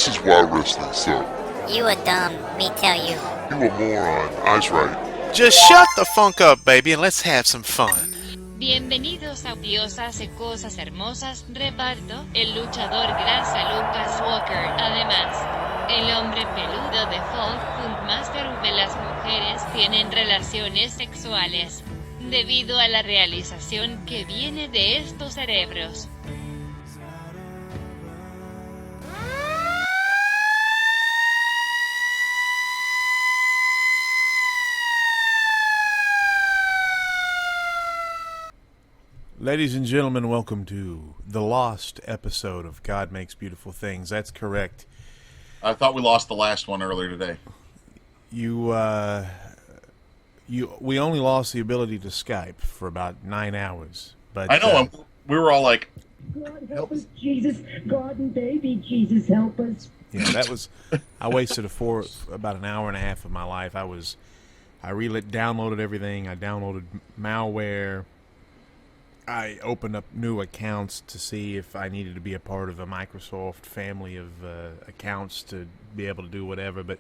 is why wrestling sucks. You a dumb, me tell you. You a moron, I's right. Just shut the funk up, baby, and let's have some fun. Bienvenidos a Diosas y Cosas Hermosas, reparto, el luchador grasa Lucas Walker. Además, el hombre peludo de Funkmaster V. Las mujeres tienen relaciones sexuales, debido a la realización que viene de estos cerebros. Ladies and gentlemen, welcome to the lost episode of God Makes Beautiful Things. That's correct. I thought we lost the last one earlier today. We only lost the ability to Skype for about 9 hours. But I know, we were all like, God help us, Jesus. God and baby Jesus help us. Yeah, that was, I wasted about an hour and a half of my life. I downloaded everything. I downloaded malware. I opened up new accounts to see if I needed to be a part of a Microsoft family of accounts to be able to do whatever. But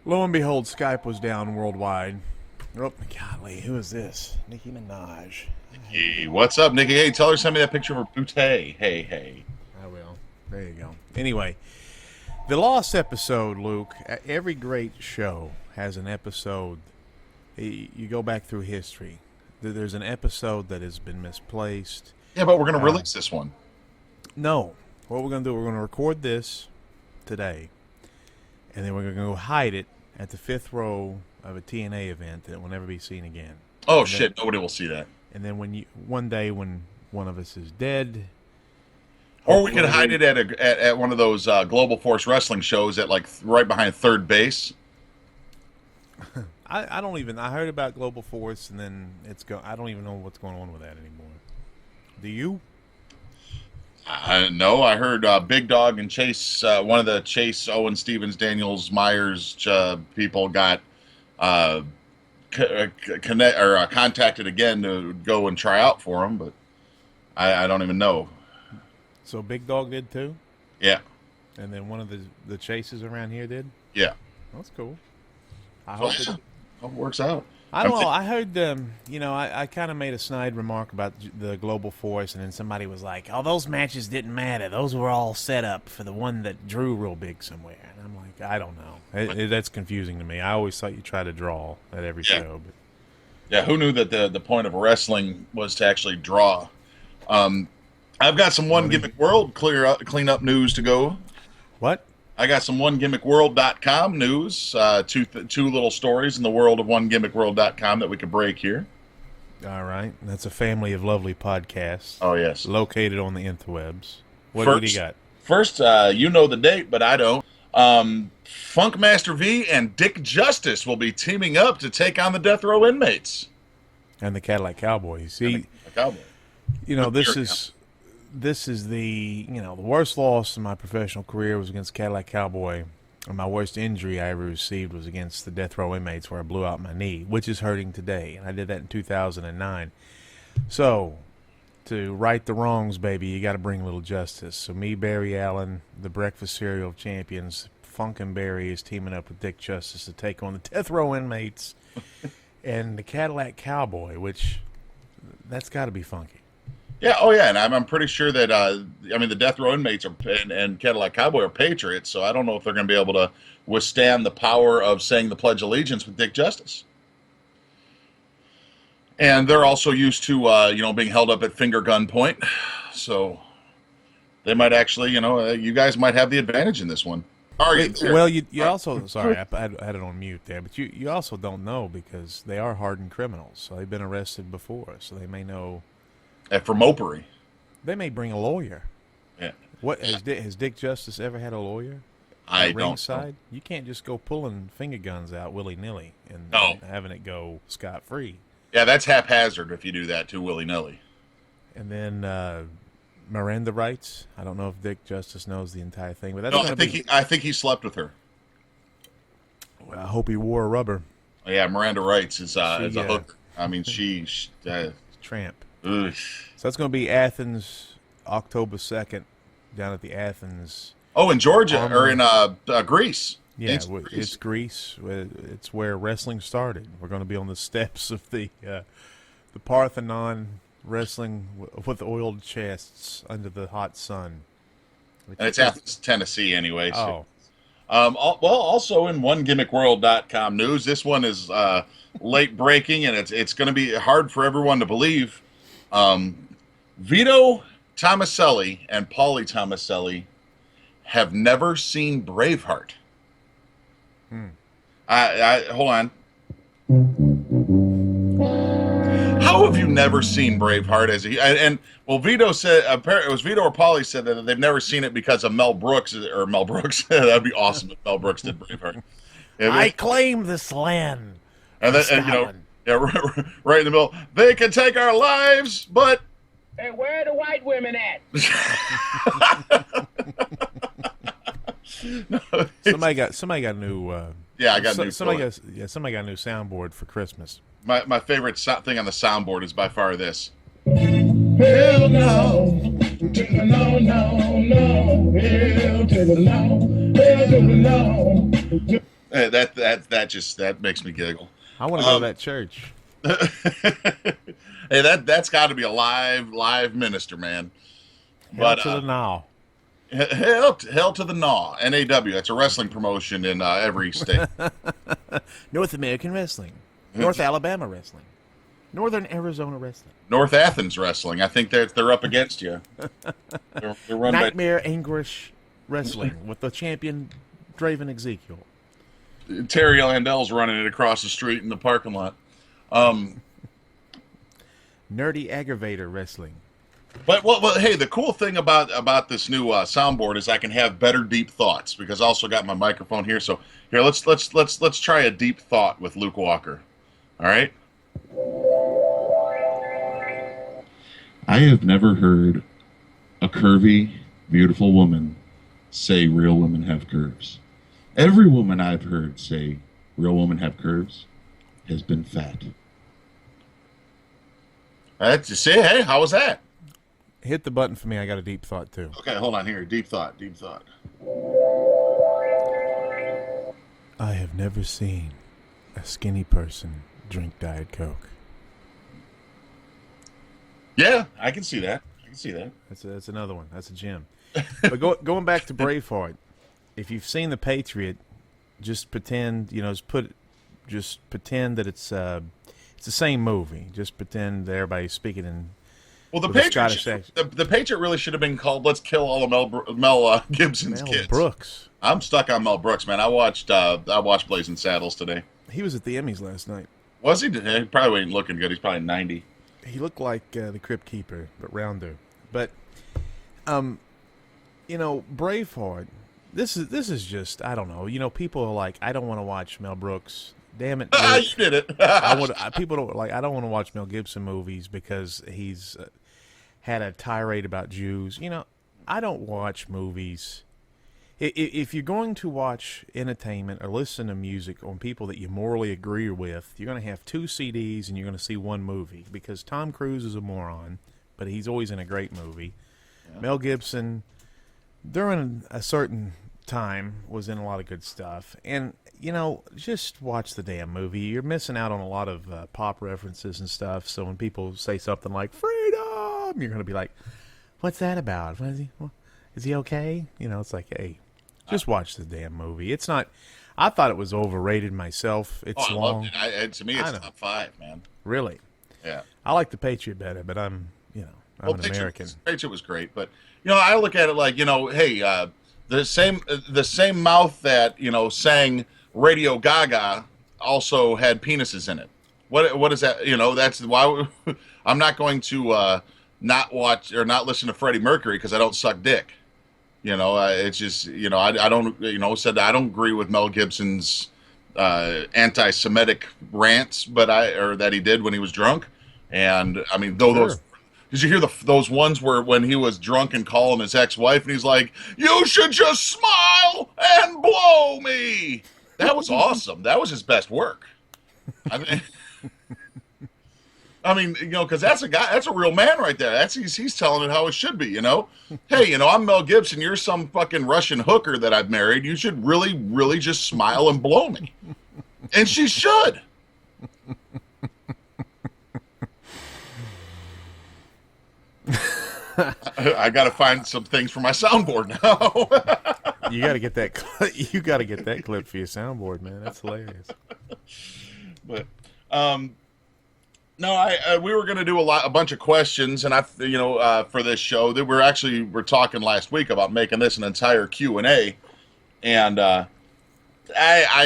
lo and behold, Skype was down worldwide. Oh, golly, who is this? Nicki Minaj. hey, what's up, Nikki? Hey, tell her to send me that picture of her bootay. Hey. I will. There you go. Anyway, the lost episode, Luke. Every great show has an episode. You go back through history. There's an episode that has been misplaced. Yeah, but we're going to release this one. No. What we're going to do, we're going to record this today, and then we're going to go hide it at the fifth row of a TNA event that will never be seen again. Oh, and shit. Nobody will see that. And then one day when one of us is dead... Or we could hide it at one of those Global Force Wrestling shows at, like, right behind third base. I don't even... I heard about Global Force, and then I don't even know what's going on with that anymore. Do you? No, I heard Big Dog and Chase, one of the Chase, Owen, Stevens, Daniels, Myers people got contacted again to go and try out for them, but I don't even know. So Big Dog did too? Yeah. And then one of the Chases around here did? Yeah. That's cool. I hope hope it works out. I don't know. I heard, I kind of made a snide remark about the Global Force, and then somebody was like, oh, those matches didn't matter. Those were all set up for the one that drew real big somewhere. And I'm like, I don't know. That's confusing to me. I always thought you try to draw at every show. But. Yeah, who knew that the point of wrestling was to actually draw? I've got some One Gimmick World clean up news to go. What? I got some OneGimmickWorld.com news, two little stories in the world of OneGimmickWorld.com that we could break here. All right. That's a family of lovely podcasts. Oh, yes. Located on the interwebs. What do you got? First, you know the date, but I don't. Funkmaster V and Dick Justice will be teaming up to take on the Death Row Inmates. And the Cadillac Cowboy. See, the Cowboy. This is the worst loss in my professional career was against Cadillac Cowboy, and my worst injury I ever received was against the Death Row Inmates, where I blew out my knee, which is hurting today, and I did that in 2009. So, to right the wrongs, baby, you got to bring a little justice. So me, Barry Allen, the Breakfast Cereal Champions, Funk and Barry is teaming up with Dick Justice to take on the Death Row Inmates and the Cadillac Cowboy, which that's got to be funky. Yeah, and I'm pretty sure that the Death Row Inmates and Cadillac Cowboy are patriots, so I don't know if they're going to be able to withstand the power of saying the Pledge of Allegiance with Dick Justice. And they're also used to being held up at finger gun point, so they might actually, you guys might have the advantage in this one. Well, you also, sorry, I had it on mute there, but you also don't know because they are hardened criminals, so they've been arrested before, so they may know. For mopery. They may bring a lawyer. Yeah. What has Dick Justice ever had a lawyer? I don't ringside? Know. You can't just go pulling finger guns out willy-nilly and having it go scot-free. Yeah, that's haphazard if you do that too willy-nilly. And then Miranda rights. I don't know if Dick Justice knows the entire thing, but that's I think he slept with her. Well, I hope he wore a rubber. Yeah, Miranda rights is a hooker. I mean, she tramp. Ugh. So that's going to be Athens, October 2nd, down at the Athens Oh, in Georgia Armor. or in Greece. Yeah, Ancient it's Greece. It's where wrestling started. We're going to be on the steps of the Parthenon wrestling with oiled chests under the hot sun. And it's Athens, Tennessee, anyway. So. Oh, Well, also in OneGimmickWorld.com news, this one is late breaking, and it's going to be hard for everyone to believe. Vito Tomaselli and Paulie Tomaselli have never seen Braveheart. Hold on. How have you never seen Braveheart? Vito said, apparently it was Vito or Paulie said that they've never seen it because of Mel Brooks. That'd be awesome if Mel Brooks did Braveheart. I claim this land. And right in the middle. They can take our lives, but Hey, where are the white women at? Somebody got a new. I got a new. Somebody got a new soundboard for Christmas. My favorite thing on the soundboard is by far this. Hell no. No, no, no. Hell to the no. Hell to the no. That makes me giggle. I want to go to that church. Hey, that's got to be a live minister, man. Hell to the now. Hell to the Gnaw, NAW. That's a wrestling promotion in every state. Rnorth American Wrestling, North Alabama Wrestling, Northern Arizona Wrestling, North Athens Wrestling. I think they're up against you. They're run Nightmare Anguish Wrestling with the champion Draven Ezekiel. by Terry Landell's running it across the street in the parking lot. Nerdy Aggravator Wrestling. But hey, the cool thing about this new soundboard is I can have better deep thoughts because I also got my microphone here. So here, let's try a deep thought with Luke Walker. All right. I have never heard a curvy, beautiful woman say real women have curves. Every woman I've heard say real women have curves has been fat. See, hey, how was that? Hit the button for me. I got a deep thought too. Okay, hold on here. Deep thought. I have never seen a skinny person drink Diet Coke. Yeah, I can see that. That's another one. That's a gem. But going back to Braveheart, if you've seen The Patriot, just pretend, just pretend that it's the same movie. Just pretend that everybody's speaking in. Well, the with a Patriot, Scottish accent. the Patriot really should have been called "Let's Kill All of Mel Gibson's Mel Kids." Brooks. I'm stuck on Mel Brooks, man. I watched Blazing Saddles today. He was at the Emmys last night. Was he? He probably ain't looking good. He's probably 90. He looked like the Crypt Keeper, but rounder. But, Braveheart. This is just, I don't know. People are like, I don't want to watch Mel Brooks. Damn it! You did it. People don't like. I don't want to watch Mel Gibson movies because he's had a tirade about Jews. I don't watch movies. If you're going to watch entertainment or listen to music on people that you morally agree with, you're going to have 2 CDs and you're going to see 1 movie because Tom Cruise is a moron, but he's always in a great movie. Yeah. Mel Gibson, during a certain time, was in a lot of good stuff. And, just watch the damn movie. You're missing out on a lot of pop references and stuff. So when people say something like freedom, you're going to be like, what's that about? Is he okay? It's like, hey, just watch the damn movie. It's not. I thought it was overrated myself. It's long. I loved it. To me, it's top 5, man. Really? Yeah. I like the Patriot better, but I'm an American. Patriot was great, but I look at it like hey, the same mouth that sang Radio Gaga also had penises in it. What is that? That's why I'm not going to not watch or not listen to Freddie Mercury because I don't suck dick. It's just I don't said I don't agree with Mel Gibson's anti-Semitic rants, that he did when he was drunk, and I mean those. Did you hear those ones where when he was drunk and calling his ex-wife and he's like, "You should just smile and blow me." That was awesome. That was his best work. I mean, I mean, because that's a real man right there. He's telling it how it should be, Hey, I'm Mel Gibson. You're some fucking Russian hooker that I've married. You should really, really just smile and blow me. And she should. I got to find some things for my soundboard now. You got to get that. You got to get that clip for your soundboard, man. That's hilarious. But, no, we were going to do a bunch of questions, and for this show that we're talking last week about making this an entire Q&A, and I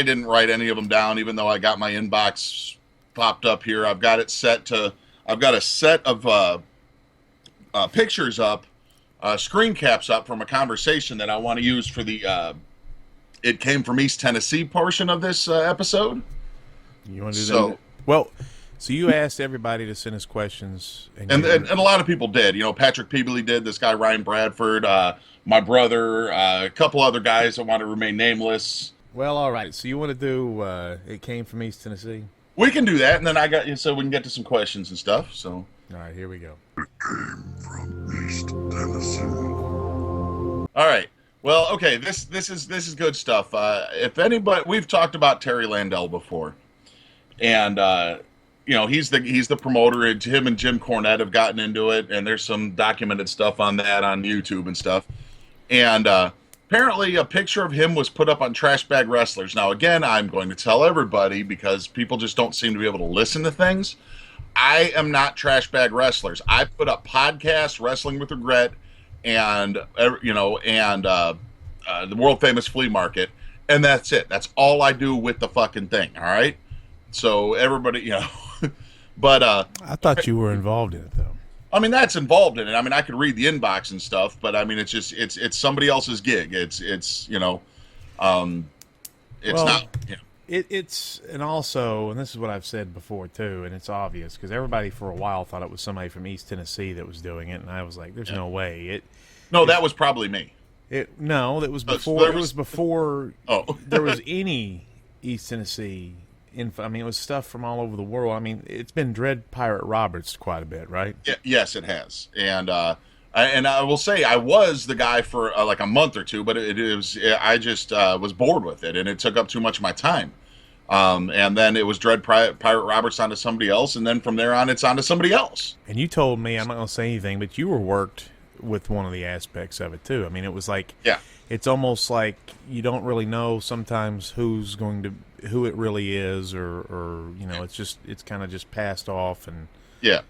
didn't write any of them down, even though I got my inbox popped up here. I've got a set of pictures up, screen caps up from a conversation that I want to use for the It Came From East Tennessee portion of this episode. You want to do that? Well, so you asked everybody to send us questions. And a lot of people did. Patrick Peebley did, this guy Ryan Bradford, my brother, a couple other guys that want to remain nameless. Well, all right. So you want to do It Came From East Tennessee? We can do that, and then I got you so we can get to some questions and stuff. So, all right, here we go. It came from East Tennessee. All right. Well, okay. This is good stuff. If anybody, we've talked about Terry Landell before, and he's the promoter. Him and Jim Cornette have gotten into it, and there's some documented stuff on that on YouTube and stuff. And apparently, a picture of him was put up on Trash Bag Wrestlers. Now, again, I'm going to tell everybody because people just don't seem to be able to listen to things. I am not Trash Bag Wrestlers. I put up podcasts, Wrestling with Wregret, and the world famous flea market, and that's it. That's all I do with the fucking thing. All right. So everybody, but I thought you were involved in it though. I mean, that's involved in it. I mean, I could read the inbox and stuff, but I mean, it's just it's somebody else's gig. It's not. It's and also, and this is what I've said before too, and it's obvious because everybody for a while thought it was somebody from East Tennessee that was doing it, and I was like, "There's no way." That was probably me. That was before. It was before. Oh, there was any East Tennessee info. I mean, it was stuff from all over the world. I mean, it's been Dread Pirate Roberts quite a bit, right? Yeah, yes, it has, and I will say I was the guy for like a month or two, but I just was bored with it, and it took up too much of my time. And then it was Dread Pirate Roberts onto somebody else, and then from there on, it's onto somebody else. And you told me, I'm not going to say anything, but you were worked with one of the aspects of it too. I mean, it was like, it's almost like you don't really know sometimes who it really is, or it's kind of just passed off, and yeah.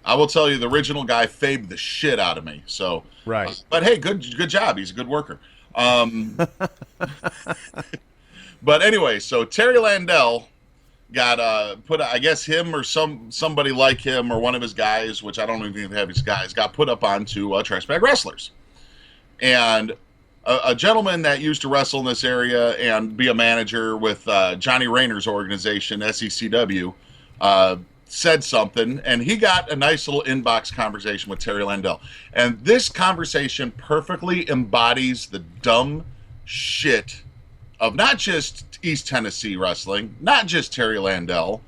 I will tell you, the original guy fabed the shit out of me. So right, but hey, good job. He's a good worker. But anyway, so Terry Landell got put. I guess him or somebody like him or one of his guys, which I don't even have his guys, got put up onto Trash Bag Wrestlers, and a gentleman that used to wrestle in this area and be a manager with Johnny Rayner's organization, SECW, said something, and he got a nice little inbox conversation with Terry Landell. And this conversation perfectly embodies the dumb shit of not just East Tennessee wrestling, not just Terry Landell,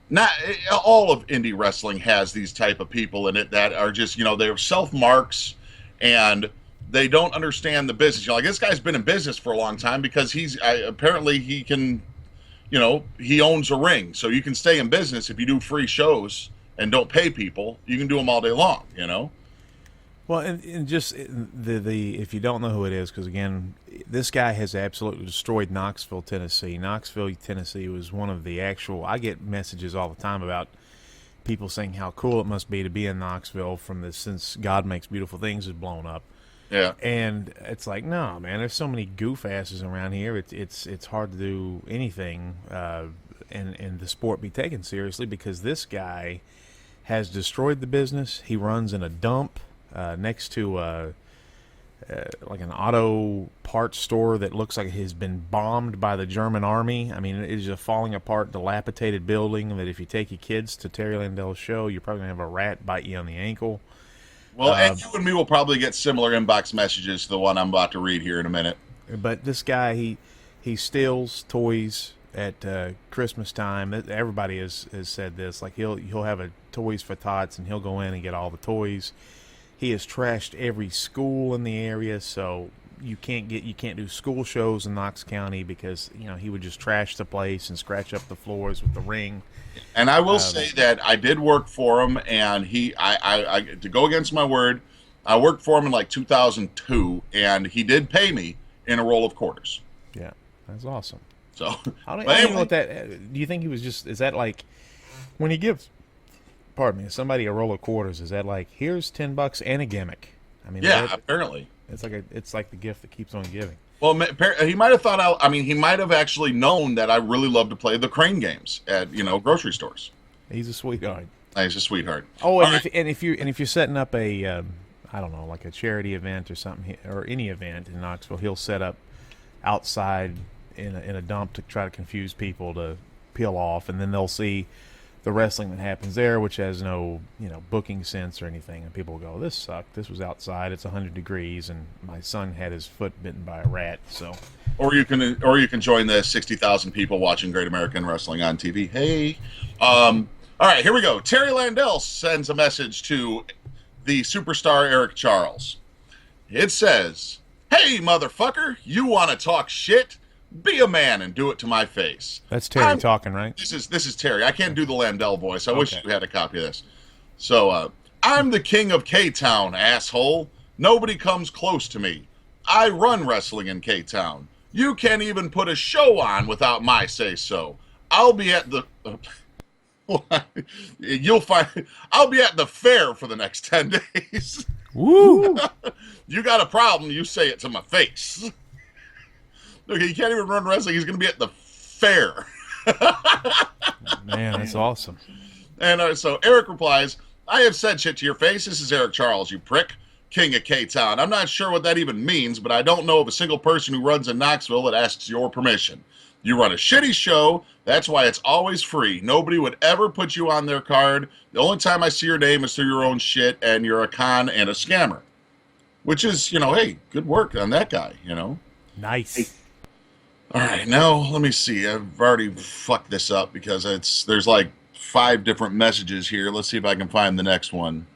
not all of indie wrestling has these type of people in it that are just, they're self-marks and they don't understand the business. Like, this guy's been in business for a long time because apparently he can, he owns a ring. So you can stay in business if you do free shows and don't pay people. You can do them all day long, Well, and just the if you don't know who it is, because again, this guy has absolutely destroyed Knoxville, Tennessee. Knoxville, Tennessee was one of the actual. I get messages all the time about people saying how cool it must be to be in Knoxville since God Makes Beautiful Things is blown up. Yeah, and it's like, no, man. There's so many goof asses around here. It's hard to do anything and the sport be taken seriously because this guy has destroyed the business. He runs in a dump. Next to like an auto parts store that looks like it has been bombed by the German army. I mean, it is a falling apart, dilapidated building that if you take your kids to Terry Landell's show, you're probably going to have a rat bite you on the ankle. Well, and you and me will probably get similar inbox messages to the one I'm about to read here in a minute. But this guy, he steals toys at Christmas time. Everybody has said this. Like he'll have a Toys for Tots, and he'll go in and get all the toys. He has trashed every school in the area, so you can't do school shows in Knox County because he would just trash the place and scratch up the floors with the ring. And I will say that I did work for him, and I to go against my word, I worked for him in like 2002, and he did pay me in a roll of quarters. Yeah, that's awesome. So I don't know what that. Do you think he was just? Is that like when he gives? Pardon me. Somebody a roll of quarters. Is that like here's $10 and a gimmick? I mean, yeah, apparently it's like the gift that keeps on giving. Well, he might have thought I mean, he might have actually known that I really love to play the crane games at grocery stores. He's a sweetheart. He's a sweetheart. Oh, and if you're setting up a I don't know, like a charity event or something, or any event in Knoxville, he'll set up outside in a dump to try to confuse people to peel off, and then they'll see the wrestling that happens there, which has no booking sense or anything, and people will go, this sucked. This was outside. It's 100 degrees, and my son had his foot bitten by a rat. So, or you can join the 60,000 people watching Great American Wrestling on TV. Hey, all right, here we go. Terry Landell sends a message to the superstar Eric Charles. It says, "Hey, motherfucker, you want to talk shit? Be a man and do it to my face." That's Terry talking, right? This is Terry. I can't do the Landell voice. I wish you had a copy of this. So, I'm the king of K-Town, asshole. Nobody comes close to me. I run wrestling in K-Town. You can't even put a show on without my say-so. I'll be at the... I'll be at the fair for the next 10 days. Woo! You got a problem, you say it to my face. Okay, he can't even run wrestling. He's going to be at the fair. Man, that's awesome. And so Eric replies, "I have said shit to your face. This is Eric Charles, you prick. King of K-Town. I'm not sure what that even means, but I don't know of a single person who runs in Knoxville that asks your permission. You run a shitty show. That's why it's always free. Nobody would ever put you on their card. The only time I see your name is through your own shit, and you're a con and a scammer." Which is, hey, good work on that guy, Nice. All right, now let me see. I've already fucked this up because there's like 5 different messages here. Let's see if I can find the next one.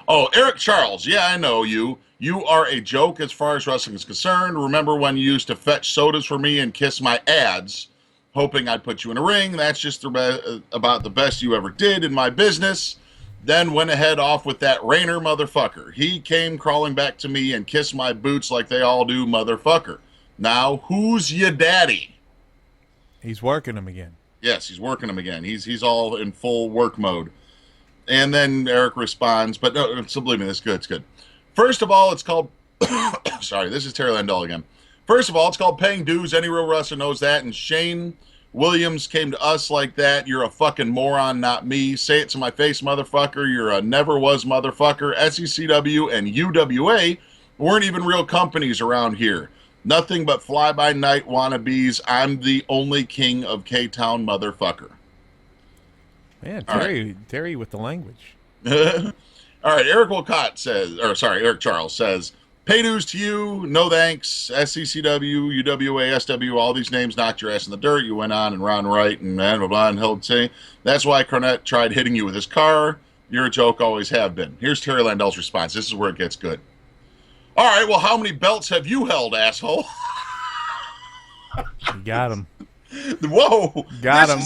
Oh, Eric Charles. Yeah, I know you. You are a joke as far as wrestling is concerned. Remember when you used to fetch sodas for me and kiss my ads, hoping I'd put you in a ring? That's just about the best you ever did in my business. Then went ahead off with that Rainer motherfucker. He came crawling back to me and kissed my boots like they all do, motherfucker. Now, who's your daddy? He's working him again. Yes, he's working him again. He's all in full work mode. And then Eric responds, but no, so believe me, this is good. It's good. First of all, it's called... Sorry, this is Terry Landell again. First of all, it's called paying dues. Any real wrestler knows that. And Shane Williams came to us like that. You're a fucking moron, not me. Say it to my face, motherfucker. You're a never was motherfucker. SECW and UWA weren't even real companies around here. Nothing but fly-by-night wannabes. I'm the only king of K-Town, motherfucker. Man, Terry with the language. All right, Eric Charles says, "Pay dues to you, no thanks. SCCW, UWA, SW, all these names knocked your ass in the dirt. You went on and round right and blah, blah, blah, and held say. That's why Cornette tried hitting you with his car. You're a joke, always have been." Here's Terry Landell's response. This is where it gets good. "All right, well, how many belts have you held, asshole?" You got him. Whoa. Got him.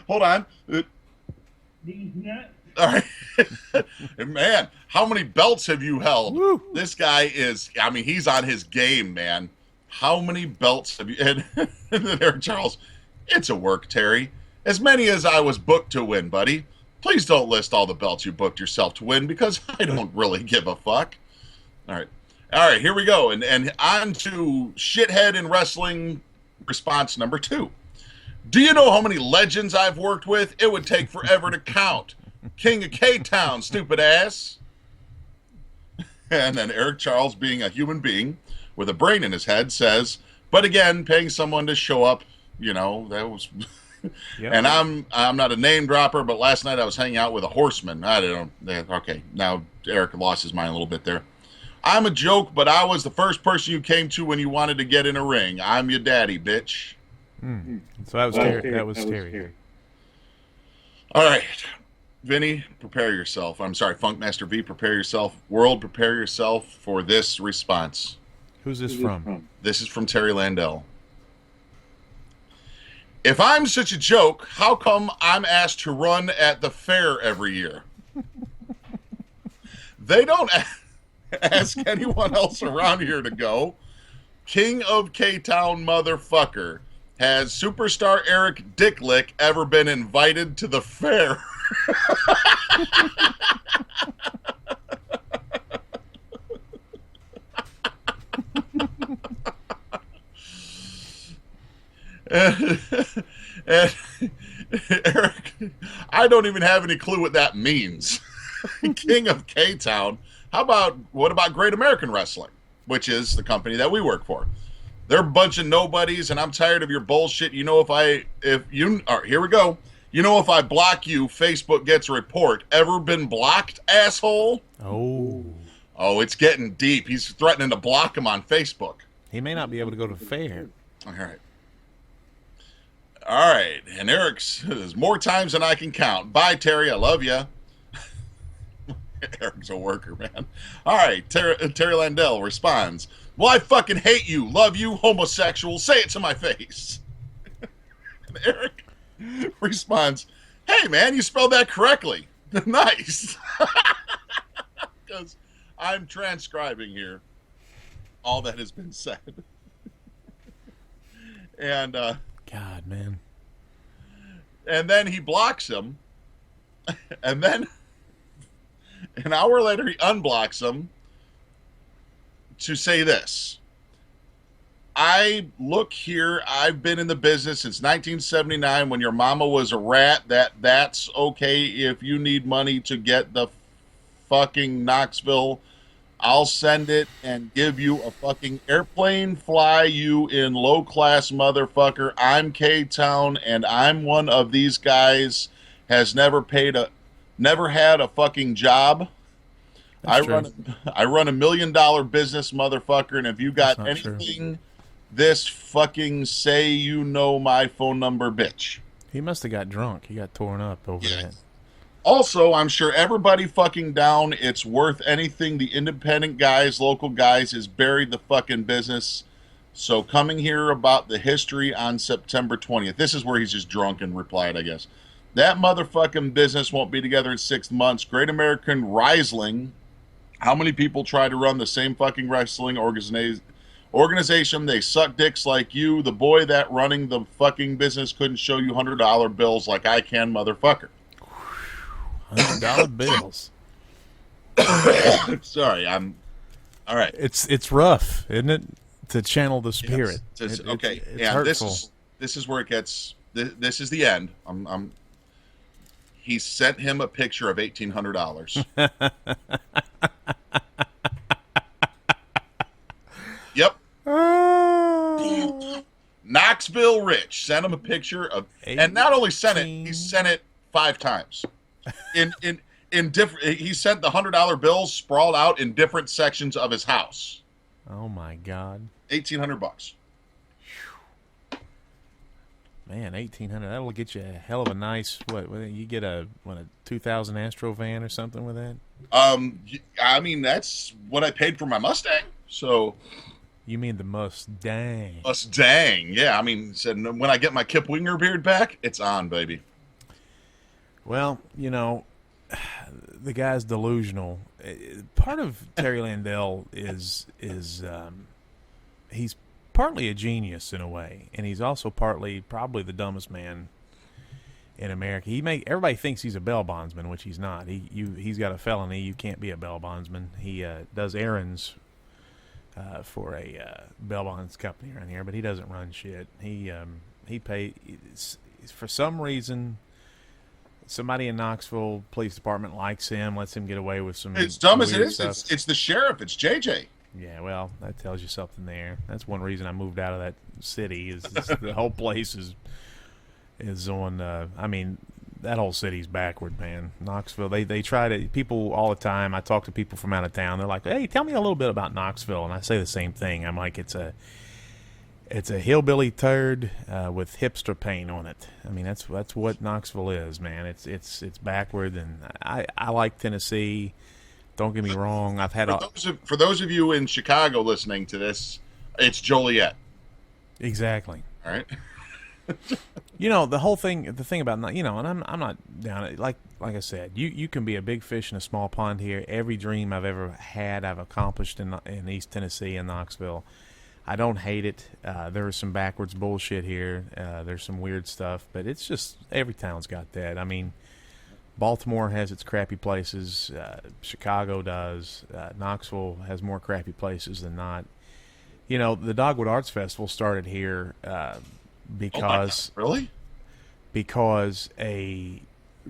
Hold on. All right. Man, how many belts have you held? Woo. This guy he's on his game, man. How many belts have you... And then Eric Charles, "It's a work, Terry. As many as I was booked to win, buddy. Please don't list all the belts you booked yourself to win because I don't really give a fuck." All right, here we go. And on to shithead in wrestling response number 2. "Do you know how many legends I've worked with? It would take forever to count. King of K-Town, stupid ass." And then Eric Charles, being a human being with a brain in his head, says, "But again, paying someone to show up, that was..." Yep. And I'm not a name dropper, but last night I was hanging out with a horseman. I don't know. Okay, now Eric lost his mind a little bit there. "I'm a joke, but I was the first person you came to when you wanted to get in a ring. I'm your daddy, bitch." So that was Terry. That was Terry. All right. Vinny, prepare yourself. I'm sorry, Funkmaster V, prepare yourself. World, prepare yourself for this response. Who's this from? This is from Terry Landell. If I'm such a joke, how come I'm asked to run at the fair every year? They don't ask anyone else around here to go. King of K-Town motherfucker. Has superstar Eric Dicklick ever been invited to the fair? and Eric, I don't even have any clue what that means. King of K-Town. What about Great American Wrestling, which is the company that we work for? They're a bunch of nobodies, and I'm tired of your bullshit. You know, here we go. You know, if I block you, Facebook gets a report. Ever been blocked, asshole? Oh, it's getting deep. He's threatening to block him on Facebook. he may not be able to go to the fair. All right. And Eric's, there's more times than I can count. Bye, Terry. I love you. Eric's a worker, man. All right. Terry Landell responds, well, I fucking hate you, love you, homosexual. Say it to my face. And Eric responds, hey, man, you spelled that correctly. Nice. Because I'm transcribing here all that has been said. And, God, man. And then he blocks him. And then an hour later, he unblocks him to say this. I look here, I've been in the business since 1979 when your mama was a rat. That's okay if you need money to get the fucking Knoxville. I'll send it and give you a fucking airplane, fly you in low class, motherfucker. I'm K-Town and I'm one of these guys has never had a fucking job. I run a $1 million business, motherfucker, and if you got anything, this fucking say you know my phone number, bitch. He must have got drunk. He got torn up over that. Also, I'm sure everybody fucking down, it's worth anything. The independent guys, local guys, is buried the fucking business. So coming here about the history on September 20th. This is where he's just drunk and replied, I guess. That motherfucking business won't be together in 6 months. Great American Wrestling. How many people try to run the same fucking wrestling organization? They suck dicks like you. The boy that running the fucking business couldn't show you $100 bills like I can, motherfucker. $100 bills. Sorry, I'm... All right. It's rough, isn't it? To channel the spirit. Yes, okay, it's yeah, hurtful. this is where it gets... This is the end. He sent him a picture of $1,800. Yep. Knoxville Rich sent him a picture of, and not only sent it, he sent it 5 times. In different, he sent the $100 bills sprawled out in different sections of his house. Oh my God. $1,800. Man, $1,800. That'll get you a hell of a nice. What you get a 2000 Astro van or something with that? I mean that's what I paid for my Mustang. So. You mean the Mustang? Mustang, yeah. I mean, said when I get my Kip Winger beard back, it's on, baby. Well, you know, the guy's delusional. Part of Terry Landell is he's partly a genius in a way, and he's also partly probably the dumbest man in America. Everybody thinks he's a bail bondsman, which he's not. He's got a felony. You can't be a bail bondsman. He does errands for a bail bonds company around here, but he doesn't run shit. He for some reason. Somebody in Knoxville Police Department likes him, lets him get away with some. As dumb as it is, stuff. It's the sheriff. It's JJ. Yeah, well, that tells you something there. That's one reason I moved out of that city. Is the whole place is on. I mean, that whole city's backward, man. Knoxville. They try to. People all the time. I talk to people from out of town. They're like, "Hey, tell me a little bit about Knoxville," and I say the same thing. I'm like, It's a hillbilly turd with hipster paint on it. I mean, that's what Knoxville is, man. It's backward, and I like Tennessee. Don't get me wrong. I've had for those of you in Chicago listening to this, it's Joliet. Exactly. All right. The thing about, and I'm not down it. Like I said, you can be a big fish in a small pond here. Every dream I've ever had, I've accomplished in East Tennessee and Knoxville. I don't hate it. There is some backwards bullshit here. There's some weird stuff, but it's just every town's got that. I mean, Baltimore has its crappy places. Chicago does. Knoxville has more crappy places than not. The Dogwood Arts Festival started here because a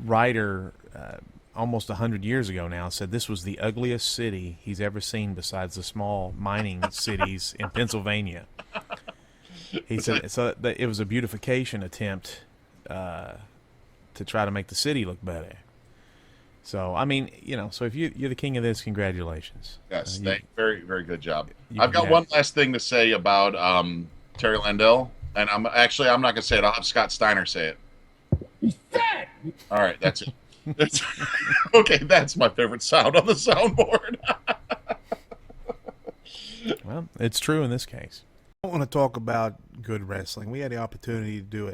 writer almost 100 years ago now said this was the ugliest city he's ever seen besides the small mining cities in Pennsylvania. He said so that it was a beautification attempt to try to make the city look better. So, I mean, so if you're the king of this, congratulations. Yes, very, very good job. I've got one last thing to say about Terry Landell, and I'm not going to say it. I'll have Scott Steiner say it. He's fat! All right, that's it. Okay, that's my favorite sound on the soundboard. Well, it's true in this case. I want to talk about good wrestling. We had the opportunity to do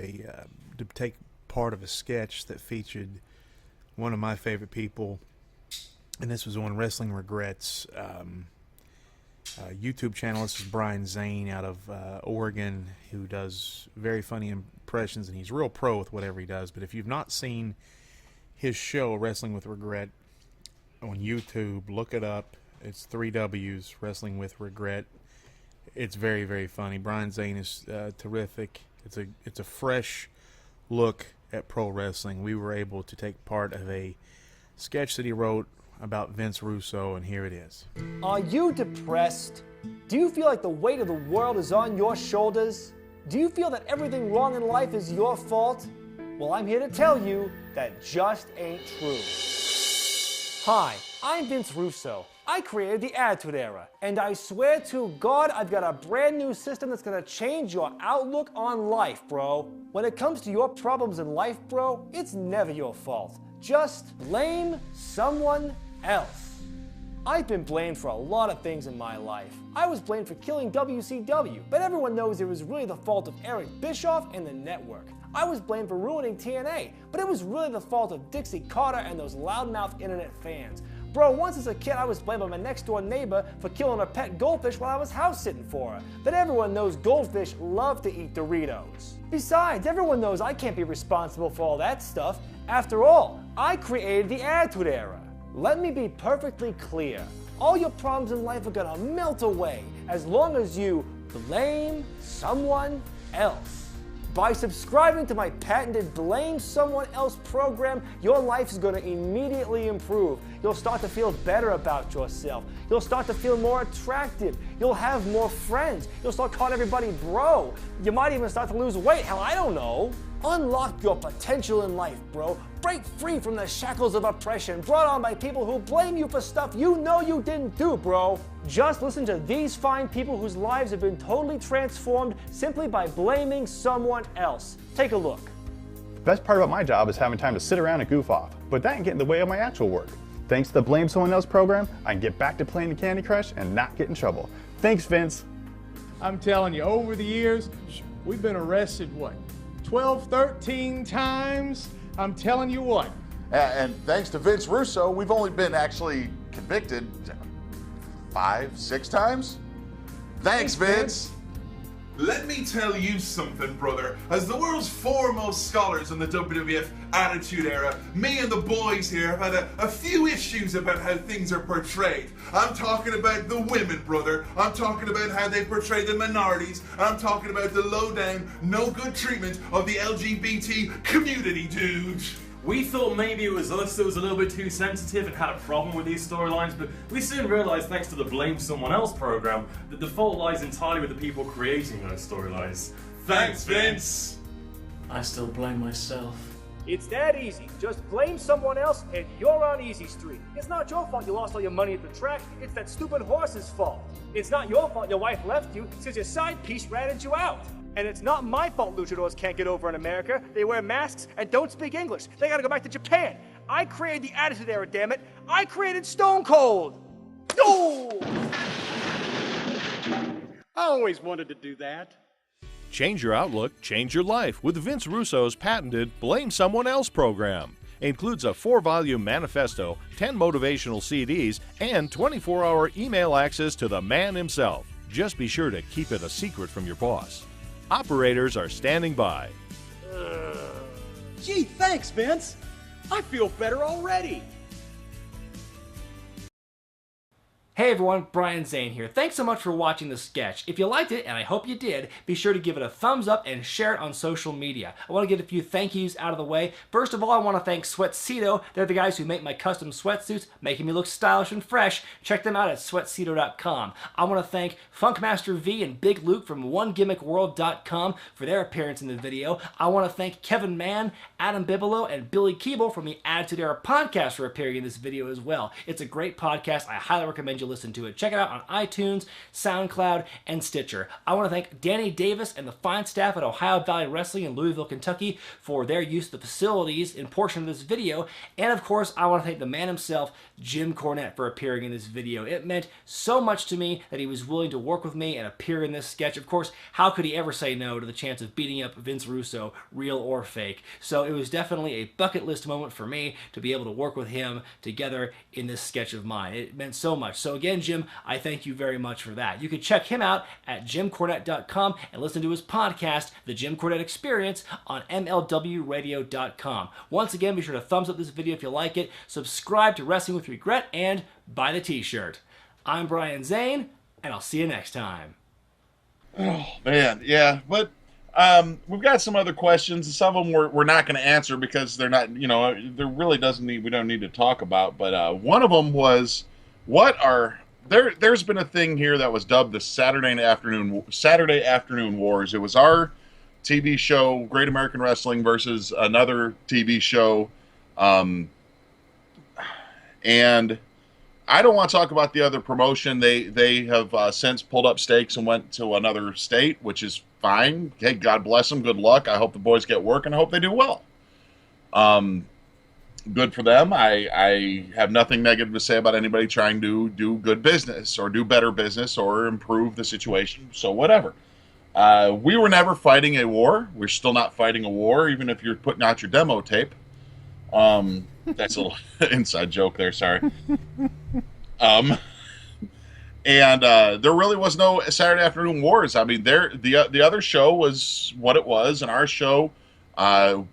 to take part of a sketch that featured one of my favorite people, and this was on Wrestling Regret's YouTube channel. This is Brian Zane out of Oregon, who does very funny impressions, and he's real pro with whatever he does. But if you've not seen his show, Wrestling with Regret, on YouTube, look it up. It's 3 W's, Wrestling with Regret. It's very, very funny. Brian Zane is terrific. It's a fresh look at pro wrestling. We were able to take part of a sketch that he wrote about Vince Russo, and here it is. Are you depressed? Do you feel like the weight of the world is on your shoulders? Do you feel that everything wrong in life is your fault? Well, I'm here to tell you that just ain't true. Hi, I'm Vince Russo. I created the Attitude Era, and I swear to God, I've got a brand new system that's gonna change your outlook on life, bro. When it comes to your problems in life, bro, it's never your fault. Just blame someone else. I've been blamed for a lot of things in my life. I was blamed for killing WCW, but everyone knows it was really the fault of Eric Bischoff and the network. I was blamed for ruining TNA, but it was really the fault of Dixie Carter and those loudmouth internet fans. Bro, once as a kid, I was blamed by my next-door neighbor for killing a pet goldfish while I was house-sitting for her. But everyone knows goldfish love to eat Doritos. Besides, everyone knows I can't be responsible for all that stuff. After all, I created the Attitude Era. Let me be perfectly clear. All your problems in life are gonna melt away as long as you blame someone else. By subscribing to my patented Blame Someone Else program, your life is going to immediately improve. You'll start to feel better about yourself. You'll start to feel more attractive. You'll have more friends. You'll start calling everybody bro. You might even start to lose weight. Hell, I don't know. Unlock your potential in life, bro. Break free from the shackles of oppression brought on by people who blame you for stuff you know you didn't do, bro. Just listen to these fine people whose lives have been totally transformed simply by blaming someone else. Take a look. The best part about my job is having time to sit around and goof off, but that can get in the way of my actual work. Thanks to the Blame Someone Else program, I can get back to playing the Candy Crush and not get in trouble. Thanks, Vince. I'm telling you, over the years, we've been arrested, 12, 13 times? I'm telling you what. And thanks to Vince Russo, we've only been actually convicted 5, 6 times. Thanks, Vince. Let me tell you something, brother. As the world's foremost scholars on the WWF Attitude Era, me and the boys here have had a few issues about how things are portrayed. I'm talking about the women, brother. I'm talking about how they portray the minorities. I'm talking about the low-down, no-good treatment of the LGBT community, dude. We thought maybe it was us that was a little bit too sensitive and had a problem with these storylines, but we soon realized, thanks to the Blame Someone Else program, that the fault lies entirely with the people creating those storylines. Thanks, Vince! I still blame myself. It's that easy. Just blame someone else and you're on easy street. It's not your fault you lost all your money at the track. It's that stupid horse's fault. It's not your fault your wife left you since your side piece ratted you out. And it's not my fault luchadors can't get over in America. They wear masks and don't speak English. They gotta go back to Japan. I created the Attitude Era, damn it. I created Stone Cold. Oh! I always wanted to do that. Change your outlook, change your life with Vince Russo's patented Blame Someone Else program. Includes a 4-volume manifesto, 10 motivational CDs, and 24-hour email access to the man himself. Just be sure to keep it a secret from your boss. Operators are standing by. Gee, thanks, Vince. I feel better already. Hey everyone, Brian Zane here. Thanks so much for watching the sketch. If you liked it, and I hope you did, be sure to give it a thumbs up and share it on social media. I want to get a few thank yous out of the way. First of all, I want to thank Sweatcedo. They're the guys who make my custom sweatsuits, making me look stylish and fresh. Check them out at sweatcedo.com. I want to thank Funkmaster V and Big Luke from OneGimmickWorld.com for their appearance in the video. I want to thank Kevin Mann, Adam Bibelow, and Billy Keeble from the Attitude Era podcast for appearing in this video as well. It's a great podcast. I highly recommend you listen to it. Check it out on iTunes, SoundCloud, and Stitcher. I want to thank Danny Davis and the fine staff at Ohio Valley Wrestling in Louisville, Kentucky for their use of the facilities in portion of this video. And of course, I want to thank the man himself, Jim Cornette, for appearing in this video. It meant so much to me that he was willing to work with me and appear in this sketch. Of course, how could he ever say no to the chance of beating up Vince Russo, real or fake? So it was definitely a bucket list moment for me to be able to work with him together in this sketch of mine. It meant so much. So again, Jim, I thank you very much for that. You can check him out at jimcornette.com and listen to his podcast, The Jim Cornette Experience, on mlwradio.com. Once again, be sure to thumbs up this video if you like it, subscribe to Wrestling with Regret, and buy the t-shirt. I'm Brian Zane, and I'll see you next time. Oh, man, yeah, but we've got some other questions. Some of them we're not going to answer because they're not, you know, there really we don't need to talk about. But one of them was, there's been a thing here that was dubbed the Saturday Afternoon Wars. It was our TV show, Great American Wrestling, versus another TV show. And I don't want to talk about the other promotion. They have since pulled up stakes and went to another state, which is fine. Hey, God bless them. Good luck. I hope the boys get work, and I hope they do well. Good for them. I have nothing negative to say about anybody trying to do good business or do better business or improve the situation. So whatever. We were never fighting a war. We're still not fighting a war, even if you're putting out your demo tape. That's a little inside joke there. Sorry. And there really was no Saturday Afternoon Wars. I mean, the other show was what it was, and our show, and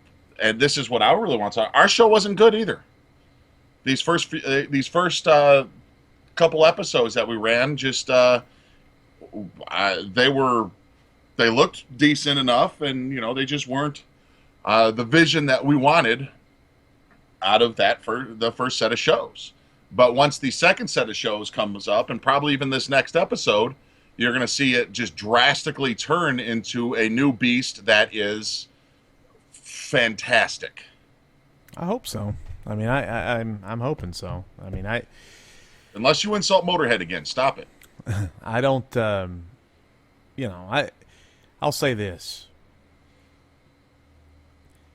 this is what I really want to talk. Our show wasn't good either. These first couple episodes that we ran, just they looked decent enough, and you know, they just weren't the vision that we wanted out of that for the first set of shows. But once the second set of shows comes up, and probably even this next episode, you're going to see it just drastically turn into a new beast that is fantastic. I hope so. I mean, I'm hoping so. I mean, unless you insult Motorhead again, stop it. I don't. You know, I'll say this.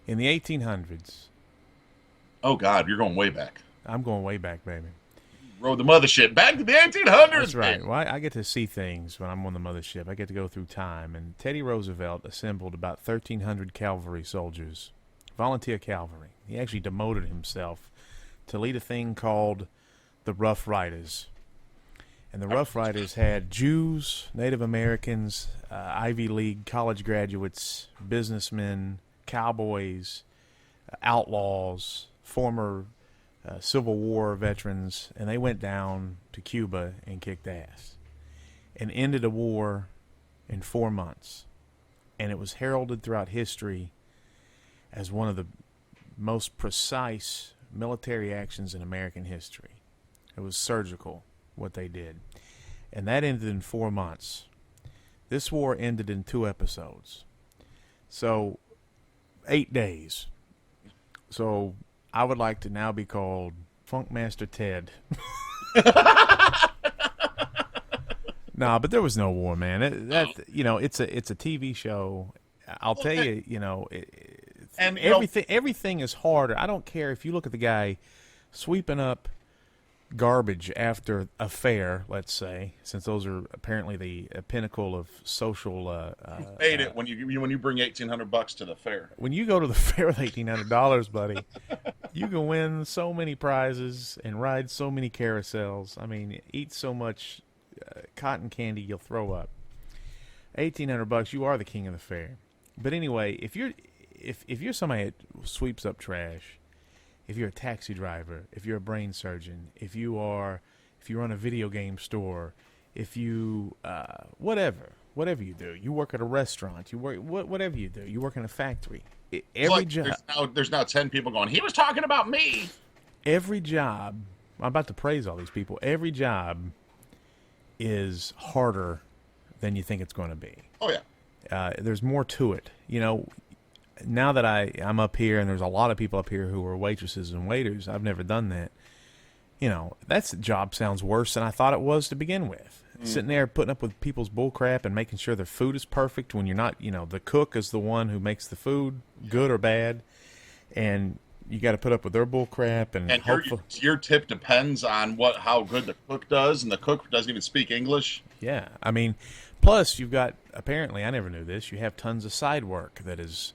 In the 1800s. Oh God, you're going way back. I'm going way back, baby. Rode the mothership back to the 1800s. That's right. Well, I get to see things when I'm on the mothership. I get to go through time. And Teddy Roosevelt assembled about 1,300 cavalry soldiers, volunteer cavalry. He actually demoted himself to lead a thing called the Rough Riders. And the Rough Riders had Jews, Native Americans, Ivy League college graduates, businessmen, cowboys, outlaws, former Civil War veterans, and they went down to Cuba and kicked ass and ended a war in 4 months. And it was heralded throughout history as one of the most precise military actions in American history. It was surgical, what they did. And that ended in 4 months. This war ended in 2 episodes. So 8 days. So I would like to now be called Funkmaster Ted. Nah, but there was no war, man. It's a TV show. I'll tell you, And everything is harder. I don't care if you look at the guy sweeping up garbage after a fair, let's say, since those are apparently the pinnacle of social. You paid it when you bring $1,800 to the fair. When you go to the fair with $1,800, buddy, you can win so many prizes and ride so many carousels. I mean, eat so much cotton candy you'll throw up. $1,800, you are the king of the fair. But anyway, if you're somebody that sweeps up trash, if you're a taxi driver, if you're a brain surgeon, if you run a video game store, if you whatever you do, you work at a restaurant, whatever you do, you work in a factory. Every job. There's now 10 people going, he was talking about me. Every job, I'm about to praise all these people. Every job is harder than you think it's going to be. Oh yeah. There's more to it. Now that I'm up here, and there's a lot of people up here who are waitresses and waiters, I've never done that. That job sounds worse than I thought it was to begin with. Sitting there putting up with people's bull crap and making sure their food is perfect when you're not, the cook is the one who makes the food good or bad, and you got to put up with their bull crap. And your tip depends on how good the cook does, and the cook doesn't even speak English. Yeah, I mean, plus you've got, apparently, I never knew this, you have tons of side work that is.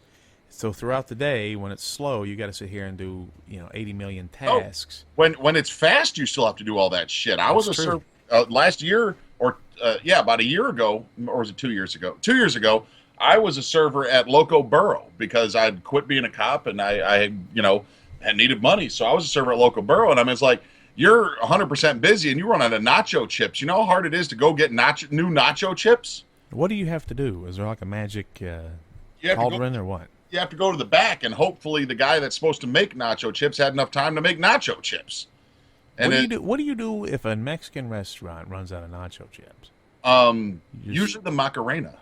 So throughout the day, when it's slow, you got to sit here and do 80 million tasks. Oh, when it's fast, you still have to do all that shit. I was a server last year, or about a year ago, or was it 2 years ago? 2 years ago, I was a server at Loco Burrow because I'd quit being a cop and I had needed money, so I was a server at Loco Burrow, and it's like, you're 100% busy and you run out of nacho chips. You know how hard it is to go get new nacho chips? What do you have to do? Is there like a magic cauldron or what? You have to go to the back, and hopefully the guy that's supposed to make nacho chips had enough time to make nacho chips. And what do you do if a Mexican restaurant runs out of nacho chips? Usually the Macarena.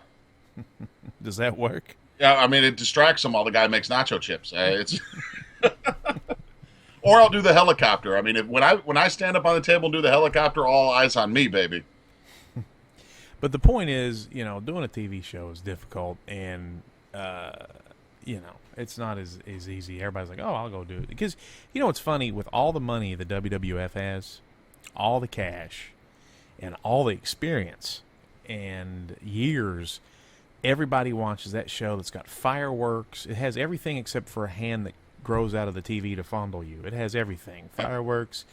Does that work? Yeah, I mean, it distracts them while the guy makes nacho chips. It's or I'll do the helicopter. I mean, when I stand up on the table and do the helicopter, all eyes on me, baby. But the point is, doing a TV show is difficult, and it's not as easy. Everybody's like, oh, I'll go do it. Because, it's funny, with all the money the WWF has, all the cash, and all the experience, and years, everybody watches that show that's got fireworks. It has everything except for a hand that grows out of the TV to fondle you. It has everything. Fireworks,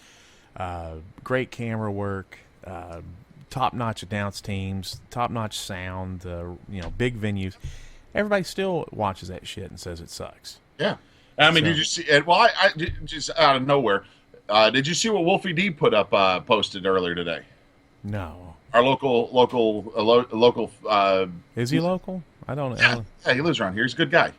great camera work, top-notch announce teams, top-notch sound, big venues. Everybody still watches that shit and says it sucks. Yeah. I mean, did you see it? Well, I just out of nowhere, did you see what Wolfie D posted earlier today? No. Our local. Is he local? I don't know. Yeah, he lives around here. He's a good guy.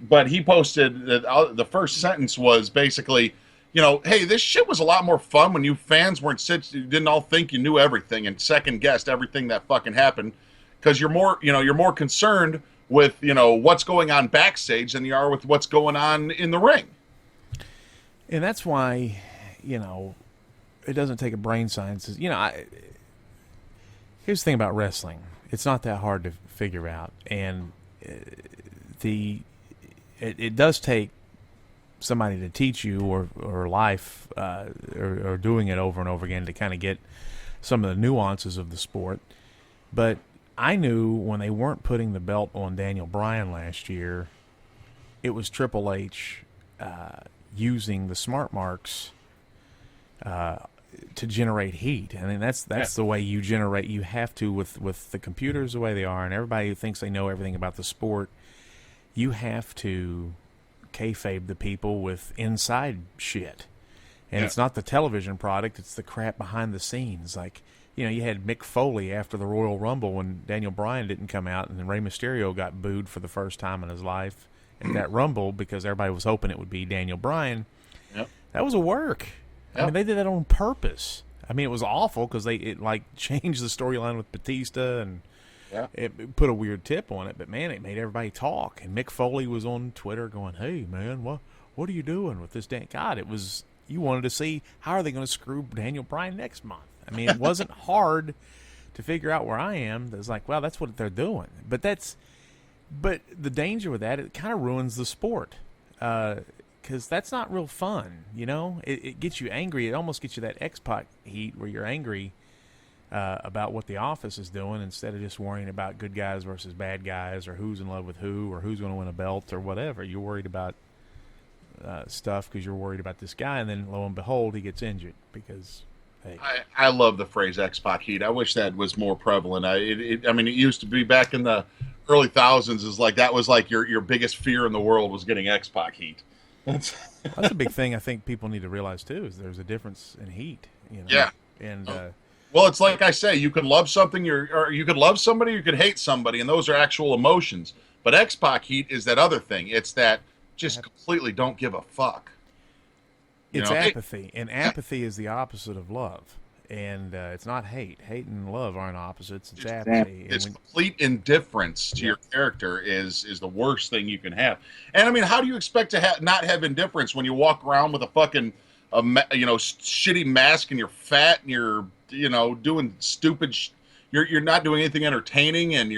But he posted that the first sentence was basically, hey, this shit was a lot more fun when you fans you didn't all think you knew everything and second guessed everything that fucking happened. Because you're more concerned with, what's going on backstage than you are with what's going on in the ring. And that's why, it doesn't take a brain science. Here's the thing about wrestling. It's not that hard to figure out. And it does take somebody to teach you or life or doing it over and over again to kind of get some of the nuances of the sport. But I knew when they weren't putting the belt on Daniel Bryan last year, it was Triple H using the smart marks to generate heat. I mean, that's the way you generate. You have to with the computers the way they are, and everybody who thinks they know everything about the sport. You have to kayfabe the people with inside shit, and it's not the television product; it's the crap behind the scenes, like. You had Mick Foley after the Royal Rumble when Daniel Bryan didn't come out, and then Rey Mysterio got booed for the first time in his life at that Rumble because everybody was hoping it would be Daniel Bryan. Yep. That was a work. Yep. I mean, they did that on purpose. I mean, it was awful because it changed the storyline with Batista and Yeah. It put a weird tip on it, but man, it made everybody talk. And Mick Foley was on Twitter going, "Hey man, what are you doing with this damn God?" It was, you wanted to see how are they going to screw Daniel Bryan next month. I mean, it wasn't hard to figure out where I am. It's like, well, that's what they're doing. But the danger with that, it kind of ruins the sport. Because that's not real fun, you know? It gets you angry. It almost gets you that X-Pac heat where you're angry about what the office is doing instead of just worrying about good guys versus bad guys or who's in love with who or who's going to win a belt or whatever. You're worried about stuff because you're worried about this guy, and then lo and behold, he gets injured because... Hey. I love the phrase X-Pac heat. I wish that was more prevalent. I mean, it used to be back in the early thousands. Is like that was like your biggest fear in the world was getting X-Pac heat. That's a big thing I think people need to realize too. Is there's a difference in heat. You know? Yeah. And well, it's like I say, you could love something, or you could love somebody, you could hate somebody, and those are actual emotions. But X-Pac heat is that other thing. It's that just completely don't give a fuck. It's apathy, and apathy is the opposite of love. And it's not hate. Hate and love aren't opposites. It's apathy. It's complete indifference to your character is the worst thing you can have. And I mean, how do you expect to not have indifference when you walk around with a fucking shitty mask and you're fat and you're doing stupid. You're not doing anything entertaining, and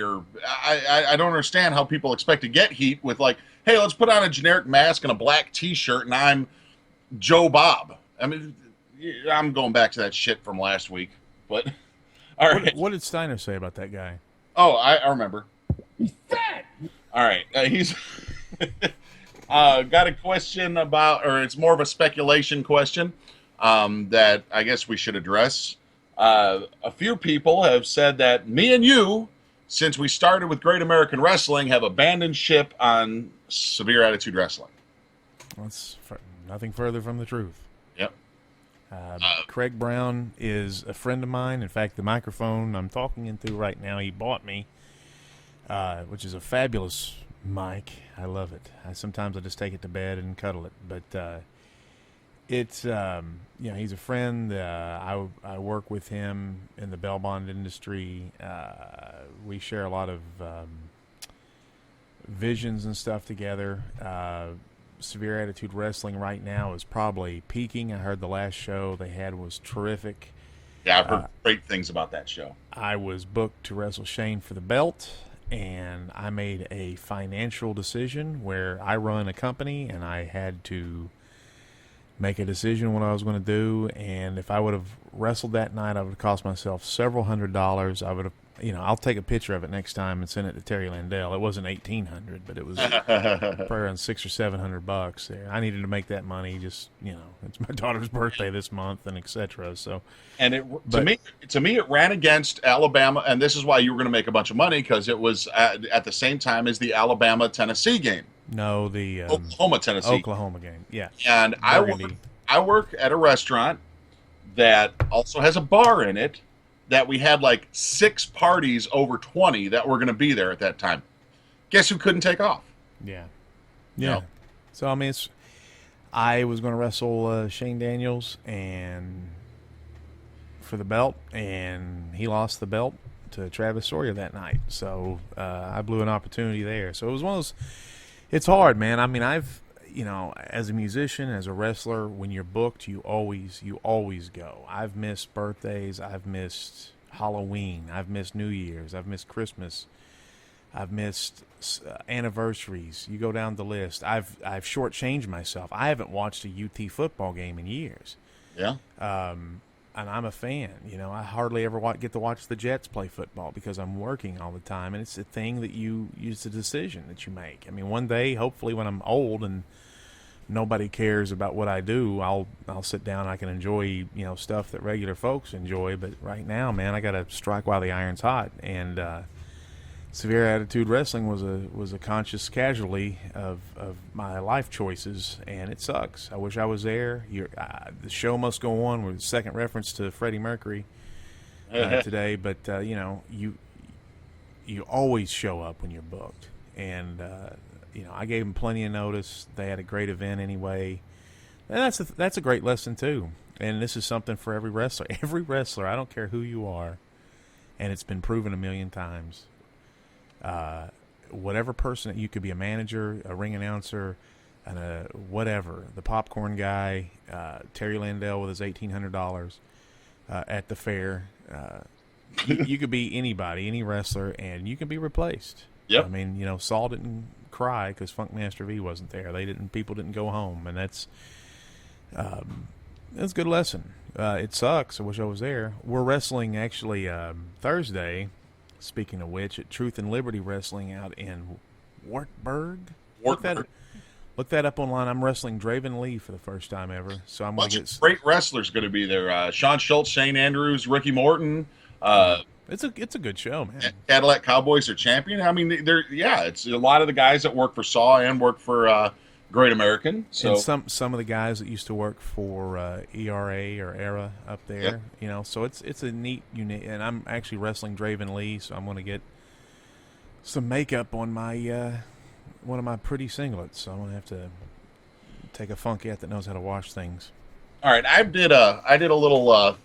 I don't understand how people expect to get heat with like, hey, let's put on a generic mask and a black T-shirt, and I'm Joe Bob. I mean, I'm going back to that shit from last week. But all right, what did Steiner say about that guy? Oh, I remember. He's fat. All right, he's got a question about, or it's more of a speculation question that I guess we should address. A few people have said that me and you, since we started with Great American Wrestling, have abandoned ship on Severe Attitude Wrestling. That's nothing further from the truth. Yep. Craig Brown is a friend of mine. In fact, the microphone I'm talking into right now, he bought me, which is a fabulous mic. I love it. Sometimes I just take it to bed and cuddle it. But it's, he's a friend. I work with him in the bail bond industry. We share a lot of visions and stuff together. Severe Attitude Wrestling right now is probably peaking. I heard the last show they had was terrific. Yeah, I've heard great things about that show. I was booked to wrestle Shane for the belt, and I made a financial decision where I run a company, and I had to make a decision what I was going to do. And if I would have wrestled that night, I would have cost myself several $100s. I would have, I'll take a picture of it next time and send it to Terry Landell. It wasn't $1,800, but it was probably around $600 or $700 there. I needed to make that money. Just it's my daughter's birthday this month, and etc. So, and to me, it ran against Alabama, and this is why you were going to make a bunch of money, because it was at the same time as the Alabama-Tennessee game. No, the Oklahoma-Tennessee. Oklahoma game, yeah. And I work at a restaurant that also has a bar in it, that we had like 6 parties over 20 that were going to be there at that time. Guess who couldn't take off? Yeah. So, I mean, I was going to wrestle Shane Daniels and for the belt, and he lost the belt to Travis Sawyer that night. So I blew an opportunity there. So it was one of those. It's hard, man. I mean, as a musician, as a wrestler, when you're booked, you always go. I've missed birthdays. I've missed Halloween. I've missed New Year's. I've missed Christmas. I've missed anniversaries. You go down the list. I've shortchanged myself. I haven't watched a UT football game in years. Yeah. And I'm a fan. I hardly ever get to watch the Jets play football because I'm working all the time, and it's a thing that it's a decision that you make. I mean, one day, hopefully, when I'm old and nobody cares about what I do, I'll sit down. I can enjoy stuff that regular folks enjoy. But right now, man, I got to strike while the iron's hot. And Severe Attitude Wrestling was a conscious casualty of my life choices, and it sucks. I wish I was there. The show must go on. With second reference to Freddie Mercury today, but you always show up when you're booked, and I gave them plenty of notice. They had a great event anyway, and that's a great lesson too. And this is something for every wrestler. Every wrestler, I don't care who you are, and it's been proven a million times. whatever person, you could be a manager, a ring announcer, and whatever, the popcorn guy, Terry Landell with his $1,800 at the fair. You could be anybody, any wrestler, and you can be replaced. Yep. I mean, you know, Saul didn't cry because Funkmaster V wasn't there. People didn't go home, and that's a good lesson. It sucks. I wish I was there. We're wrestling actually Thursday. Speaking of which, at Truth and Liberty Wrestling out in Wartburg. Look that up online. I'm wrestling Draven Lee for the first time ever. So I'm going to get great wrestlers going to be there. Sean Schultz, Shane Andrews, Ricky Morton. It's a good show, man. Cadillac Cowboys are champion. I mean, it's a lot of the guys that work for Saw and work for Great American. So and some of the guys that used to work for ERA or ERA up there. Yep. You know, so it's a neat, unique. And I'm actually wrestling Draven Lee, so I'm going to get some makeup on my one of my pretty singlets. So I'm going to have to take a funkette that knows how to wash things. All right, I did a little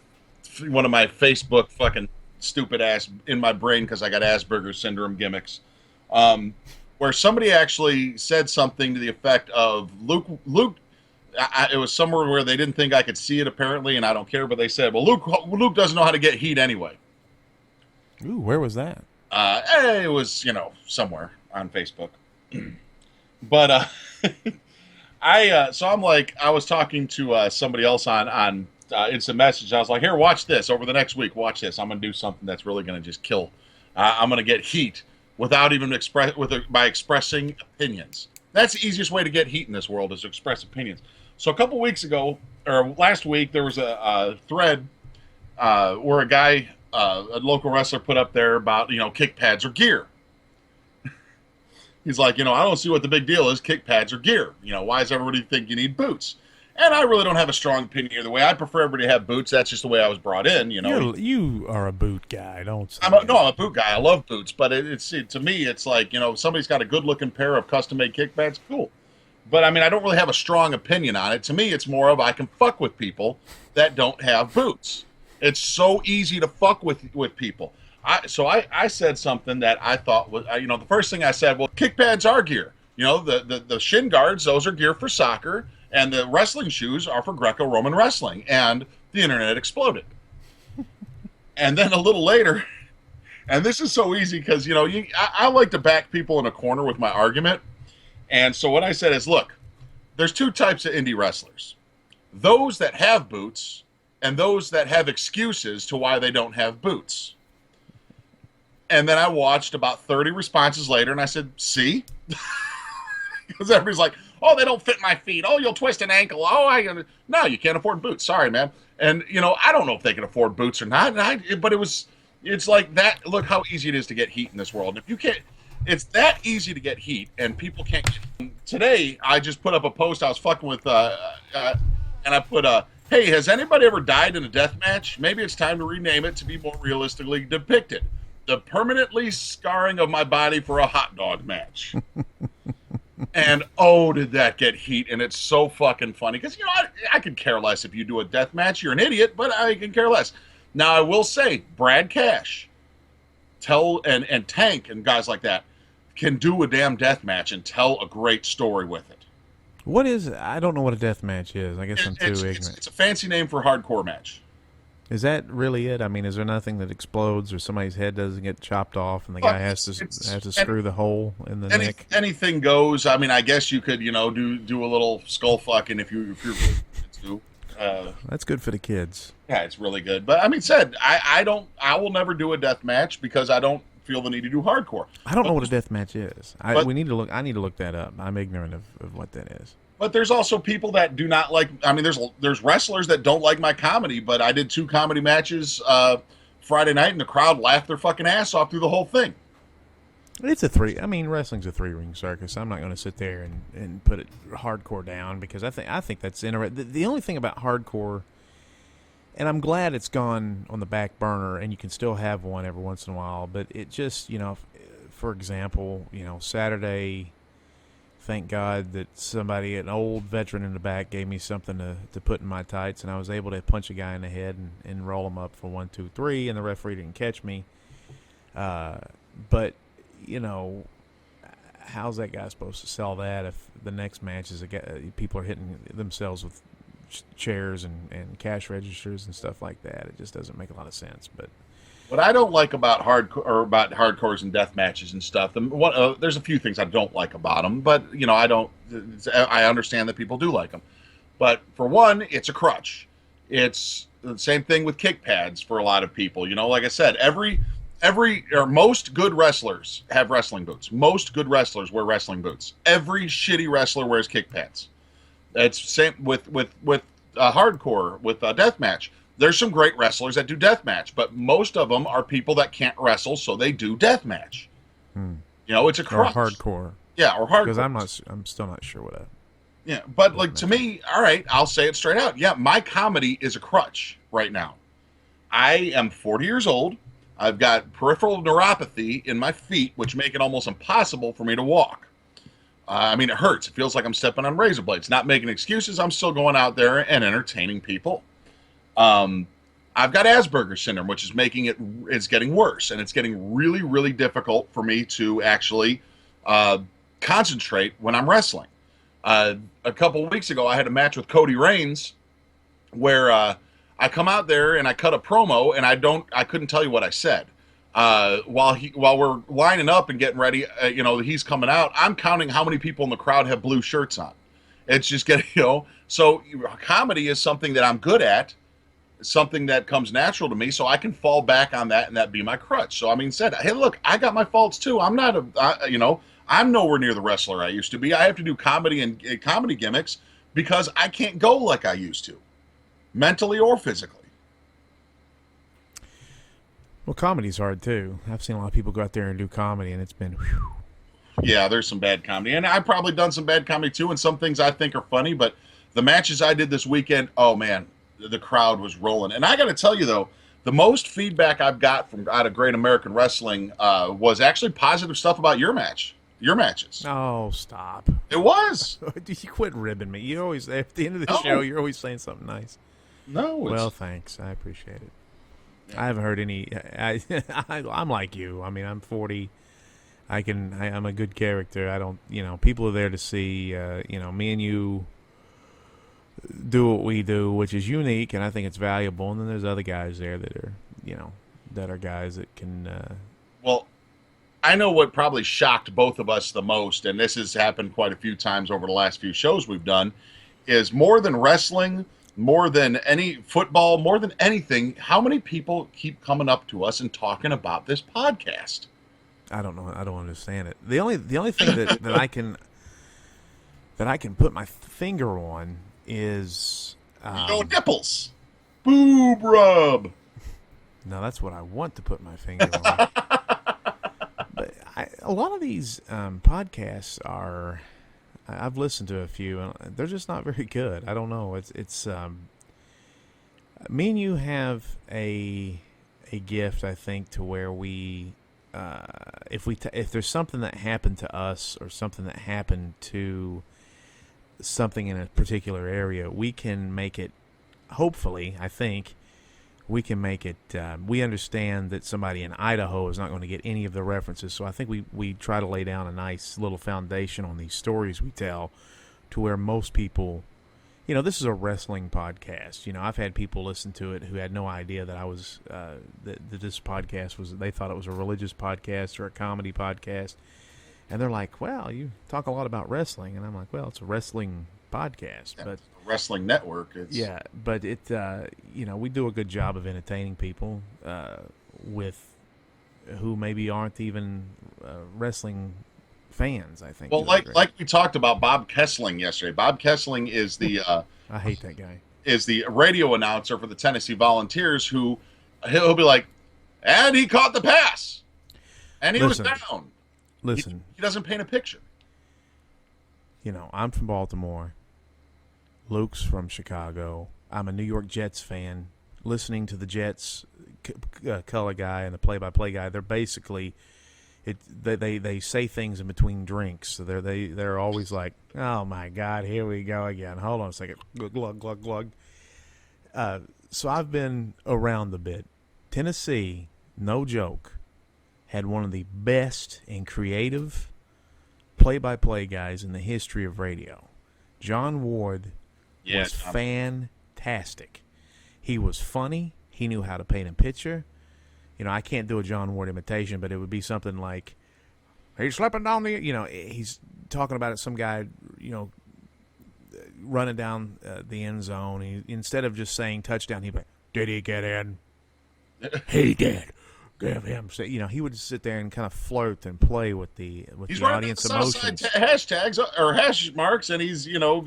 one of my Facebook fucking stupid ass in my brain because I got Asperger's syndrome gimmicks, where somebody actually said something to the effect of Luke. It was somewhere where they didn't think I could see it apparently, and I don't care. But they said, "Well, Luke doesn't know how to get heat anyway." Ooh, where was that? It was somewhere on Facebook, but so I'm like, I was talking to somebody else on instant message. I was like, here, watch this over the next week. Watch this. I'm going to do something that's really going to just kill. I'm going to get heat without even by expressing opinions. That's the easiest way to get heat in this world, is to express opinions. So a couple weeks ago, or last week, there was a thread where a guy, a local wrestler, put up there about, kick pads or gear. He's like, I don't see what the big deal is. Kick pads or gear. Why does everybody think you need boots? And I really don't have a strong opinion either way. I prefer everybody to have boots. That's just the way I was brought in. You are a boot guy, don't say. I'm a boot guy. I love boots, but to me, it's like, if somebody's got a good-looking pair of custom-made kick pads, cool. But, I mean, I don't really have a strong opinion on it. To me, it's more of I can fuck with people that don't have boots. It's so easy to fuck with people. So I said something that I thought was, the first thing I said, well, kick pads are gear. The shin guards, those are gear for soccer, and the wrestling shoes are for Greco-Roman wrestling. And the internet exploded. And then a little later, and this is so easy because, I like to back people in a corner with my argument. And so what I said is, look, there's two types of indie wrestlers. Those that have boots and those that have excuses to why they don't have boots. And then I watched about 30 responses later, and I said, see? Because everybody's like, oh, they don't fit my feet. Oh, you'll twist an ankle. Oh, no, you can't afford boots. Sorry, man. And, I don't know if they can afford boots or not. But it's like that. Look how easy it is to get heat in this world. If you can't, it's that easy to get heat, and people can't. Today, I just put up a post. I was fucking with, and I put, hey, has anybody ever died in a death match? Maybe it's time to rename it to be more realistically depicted. The permanently scarring of my body for a hot dog match. And did that get heat? And it's so fucking funny because I could care less if you do a death match. You're an idiot, but I can care less. Now I will say, Brad Cash, and Tank and guys like that can do a damn death match and tell a great story with it. What is it? I don't know what a death match is. I guess I'm too ignorant. It's a fancy name for a hardcore match. Is that really it? I mean, is there nothing that explodes or somebody's head doesn't get chopped off and the guy has to screw the hole in the neck? Anything goes. I mean, I guess you could, do a little skull fucking if you're really to. That's good for the kids. Yeah, it's really good. But I mean, I will never do a death match because I don't feel the need to do hardcore. I don't know what a death match is. I need to look that up. I'm ignorant of what that is. But there's also people that do not like. I mean, there's wrestlers that don't like my comedy. But I did 2 comedy matches Friday night, and the crowd laughed their fucking ass off through the whole thing. It's a 3. I mean, wrestling's a 3-ring circus. I'm not going to sit there and put it hardcore down because I think that's interesting. The only thing about hardcore, and I'm glad it's gone on the back burner, and you can still have one every once in a while. But it just, for example, Saturday. Thank God that an old veteran in the back, gave me something to put in my tights, and I was able to punch a guy in the head and roll him up for 1, 2, 3, and the referee didn't catch me. But you know, how's that guy supposed to sell that if the next match is people are hitting themselves with chairs and cash registers and stuff like that? It just doesn't make a lot of sense. But what I don't like about hardcores and death matches and stuff, there's a few things I don't like about them, but you know, I understand that people do like them. But for one, it's a crutch. It's the same thing with kick pads for a lot of people. You know, like I said, most good wrestlers have wrestling boots. Most good wrestlers wear wrestling boots. Every shitty wrestler wears kick pads. It's same with hardcore, with deathmatch. There's some great wrestlers that do deathmatch, but most of them are people that can't wrestle, so they do deathmatch. You know, it's a crutch. Or hardcore. Yeah, or hardcore. Because I'm still not sure what Yeah, but like to me, all right, I'll say it straight out. Yeah, my comedy is a crutch right now. I am 40 years old. I've got peripheral neuropathy in my feet, which make it almost impossible for me to walk. I mean, it hurts. It feels like I'm stepping on razor blades. Not making excuses. I'm still going out there and entertaining people. I've got Asperger's syndrome, which is it's getting worse, and it's getting really, really difficult for me to actually concentrate when I'm wrestling. A couple of weeks ago, I had a match with Cody Reigns where I come out there and I cut a promo, and I couldn't tell you what I said. While we're lining up and getting ready, you know, he's coming out, I'm counting how many people in the crowd have blue shirts on. It's just getting, you know, so comedy is something that I'm good at, something that comes natural to me, so I can fall back on that and that be my crutch. So I mean, hey, look, I got my faults too. I'm not I'm nowhere near the wrestler I used to be. I have to do comedy and comedy gimmicks because I can't go like I used to, mentally or physically. Well, comedy's hard too. I've seen a lot of people go out there and do comedy, and it's been whew. Yeah, there's some bad comedy, and I've probably done some bad comedy too, and some things I think are funny, but the matches I did this weekend, oh man, the crowd was rolling. And I got to tell you though, the most feedback I've got from out of Great American Wrestling was actually positive stuff about your matches. Oh, stop. It was. You quit ribbing me. You always, at the end of the show, you're always saying something nice. No. Well, thanks. I appreciate it. Yeah. I haven't heard any. I'm like you. I mean, I'm 40. I'm a good character. I don't, you know, people are there to see, you know, me and you do what we do, which is unique, and I think it's valuable. And then there's other guys there that are, you know, that are guys that can. Well, I know what probably shocked both of us the most, and this has happened quite a few times over the last few shows we've done, is more than wrestling, more than any football, more than anything, how many people keep coming up to us and talking about this podcast? I don't know. I don't understand it. The only thing that I can put my finger on is nipples, boob rub. No, that's what I want to put my finger on. But a lot of these podcasts are. I've listened to a few, and they're just not very good. I don't know. It's me and you have a gift, I think, to where we. If there's something that happened to us or something that happened to something in a particular area, we can make it, hopefully, I think, we can make it, we understand that somebody in Idaho is not going to get any of the references, so I think we try to lay down a nice little foundation on these stories we tell to where most people, you know, this is a wrestling podcast. You know, I've had people listen to it who had no idea that I was, that this podcast was, they thought it was a religious podcast or a comedy podcast. And they're like, well, you talk a lot about wrestling. And I'm like, well, it's a wrestling podcast. Yeah, but it's a wrestling network. Yeah, but it, you know, we do a good job of entertaining people with who maybe aren't even wrestling fans, I think. Well, like we talked about Bob Kessling yesterday. Bob Kessling is the I hate that guy. Is the radio announcer for the Tennessee Volunteers, who he'll be like, and he caught the pass, and he was down. Listen, he doesn't paint a picture. You know, I'm from Baltimore. Luke's from Chicago. I'm a New York Jets fan. Listening to the Jets color guy and the play-by-play guy, they're basically. They say things in between drinks. So they're always like, oh my God, here we go again. Hold on a second. Glug, glug, glug. So I've been around a bit. Tennessee, no joke, had one of the best and creative play-by-play guys in the history of radio. John Ward was fantastic. He was funny. He knew how to paint a picture. You know, I can't do a John Ward imitation, but it would be something like, he's slipping down the, you know, he's talking about it, some guy, you know, running down the end zone. Instead of just saying touchdown, he'd be like, did he get in? He did. Give him. So, you know, he would sit there and kind of flirt and play with the audience emotions. Hashtags or hash marks, and he's, you know,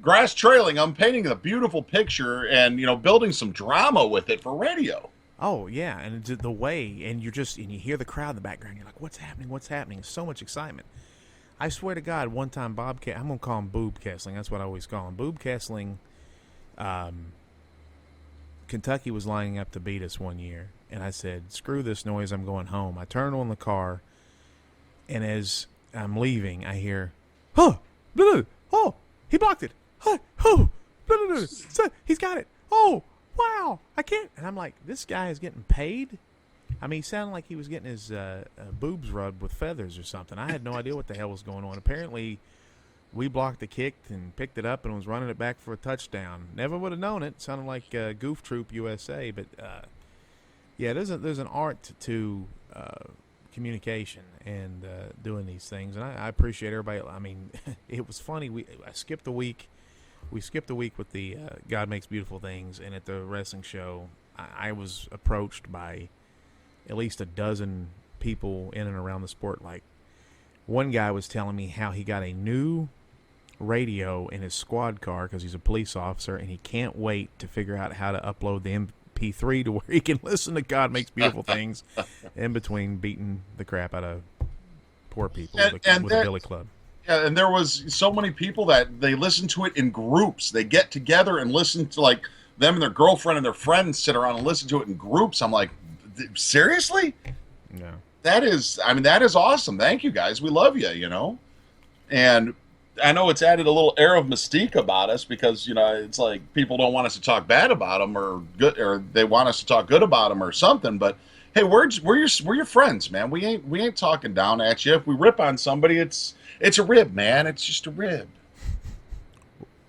grass trailing. I'm painting a beautiful picture and, you know, building some drama with it for radio. Oh, yeah, and the way, and you hear the crowd in the background, you're like, what's happening, what's happening? So much excitement. I swear to God, one time I'm going to call him Boob Kessling, that's what I always call him. Boob Kessling, Kentucky was lining up to beat us one year, and I said, screw this noise, I'm going home. I turned on the car, and as I'm leaving, I hear, oh, he blocked it. He's got it. Oh, wow, I can't. And I'm like, this guy is getting paid? I mean, he sounded like he was getting his boobs rubbed with feathers or something. I had no idea what the hell was going on. Apparently, we blocked the kick and picked it up and was running it back for a touchdown. Never would have known it. Sounded like Goof Troop USA. But, yeah, there's an art to communication and doing these things. And I appreciate everybody. I mean, it was funny. I skipped a week. We skipped a week with the God Makes Beautiful Things, and at the wrestling show, I was approached by at least a dozen people in and around the sport. Like, one guy was telling me how he got a new radio in his squad car because he's a police officer, and he can't wait to figure out how to upload the MP3 to where he can listen to God Makes Beautiful Things in between beating the crap out of poor people with the Billy Club. Yeah, and there was so many people that they listen to it in groups. They get together and listen to, like, them and their girlfriend and their friends sit around and listen to it in groups. I'm like, seriously? No. That is awesome. Thank you, guys. We love you, you know? And I know it's added a little air of mystique about us because, you know, it's like people don't want us to talk bad about them or they want us to talk good about them or something, but hey, we're your friends, man. We ain't talking down at you. If we rip on somebody, it's a rib, man. It's just a rib.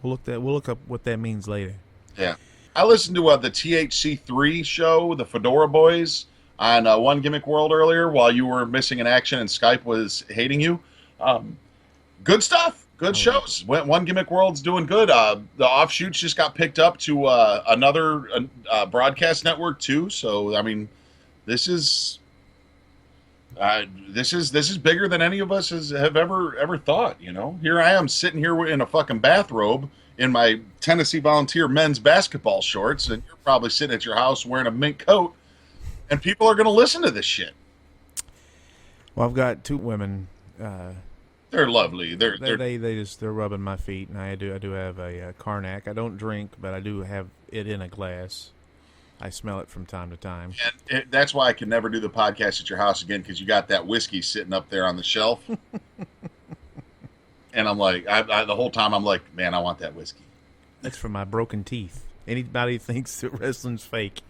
We'll look up what that means later. Yeah. I listened to the THC3 show, the Fedora Boys, on One Gimmick World earlier while you were missing in action and Skype was hating you. Good stuff. Good shows. One Gimmick World's doing good. The offshoots just got picked up to another broadcast network too. So I mean, this is bigger than any of us have ever thought. You know, here I am sitting here in a fucking bathrobe in my Tennessee Volunteer men's basketball shorts, and you're probably sitting at your house wearing a mink coat, and people are going to listen to this shit. Well, I've got two women. They're lovely. They're rubbing my feet, and I do have a Karnak. I don't drink, but I do have it in a glass. I smell it from time to time. And that's why I can never do the podcast at your house again, because you got that whiskey sitting up there on the shelf. And I'm like, the whole time I'm like, man, I want that whiskey. That's for my broken teeth. Anybody thinks that wrestling's fake,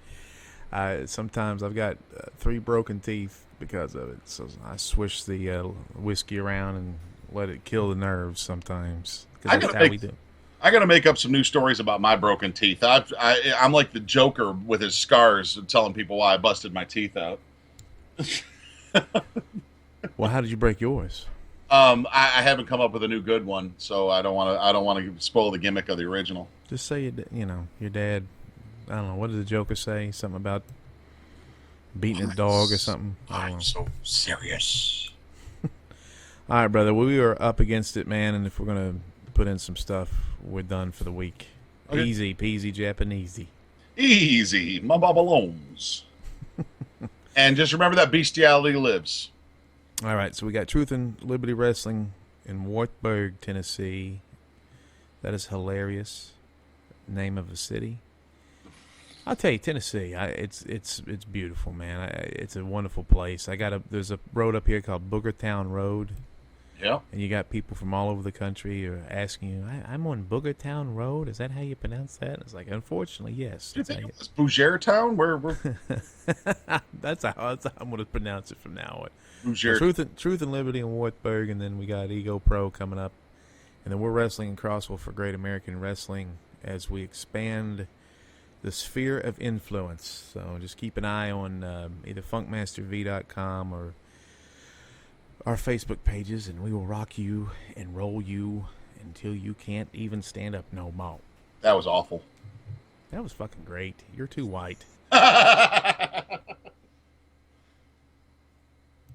sometimes I've got 3 broken teeth because of it. So I swish the whiskey around and let it kill the nerves sometimes. Because that's how we do. I got to make up some new stories about my broken teeth. I'm like the Joker with his scars, telling people why I busted my teeth out. Well, how did you break yours? I haven't come up with a new good one, so I don't want to spoil the gimmick of the original. Just say your dad. I don't know, what did the Joker say? Something about beating a dog or something. I'm so serious. All right, brother. We are up against it, man. And if we're gonna put in some stuff, we're done for the week. Okay. Easy peasy Japanesey. Easy, my babalones. And just remember that bestiality lives. All right, so we got Truth and Liberty Wrestling in Wartburg, Tennessee. That is hilarious. Name of a city. I'll tell you, Tennessee. It's beautiful, man. It's a wonderful place. There's a road up here called Boogertown Road. Yeah. And you got people from all over the country are asking you, I'm on Boogertown Road. Is that how you pronounce that? It's like, unfortunately, yes. Do you think it was Bougere Town? Where that's how I'm going to pronounce it from now on. Bougere. Truth and Liberty in Wartburg, and then we got Ego Pro coming up. And then we're wrestling in Crossville for Great American Wrestling as we expand the sphere of influence. So just keep an eye on either funkmasterv.com or our Facebook pages, and we will rock you and roll you until you can't even stand up no more. That was awful. That was fucking great. You're too white.